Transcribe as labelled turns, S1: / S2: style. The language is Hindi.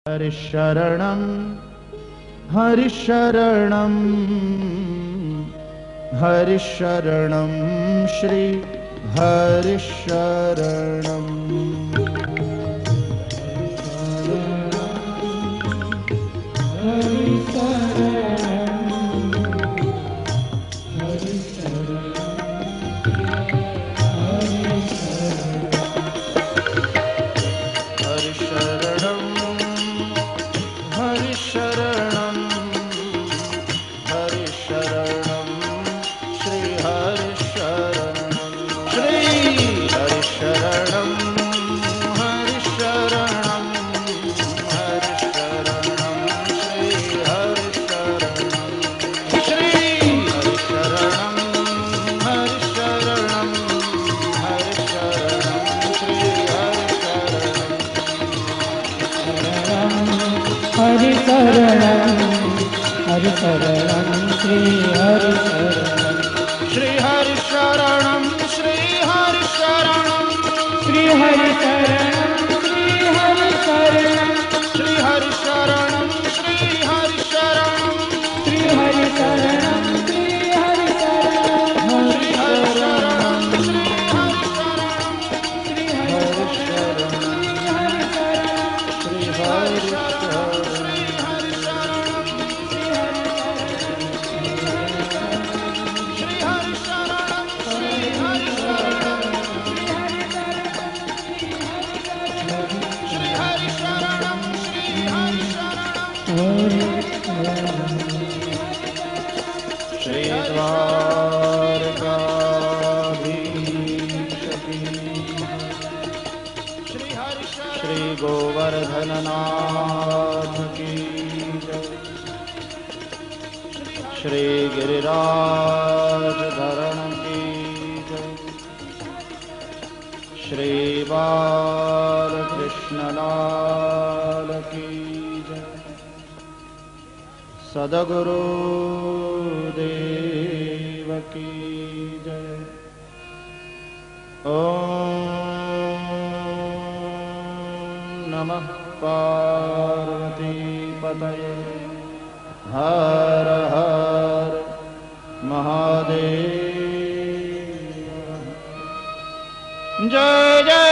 S1: हरिशरणं हरिशरणं हरिशरणं श्री हरिशरणं
S2: हरिशरणं श्री हरिशरणं
S1: श्री हरिशरणं श्री हरिशरणं
S2: श्री हरिशरणं श्री हरिशरणं
S1: श्री हरिशरणं श्री हरिशरणं
S2: श्री हरिशरणं श्री हरिशरणं
S1: श्री हरिशरणं श्री श्री गोवर्धननाथ की जय। श्री गिरिराज धरण की जय। श्री बालकृष्णलाल की जय। सद्गुरु देव की जय। ओम नमः पार्वती पतये हर हर महादेव। जय जय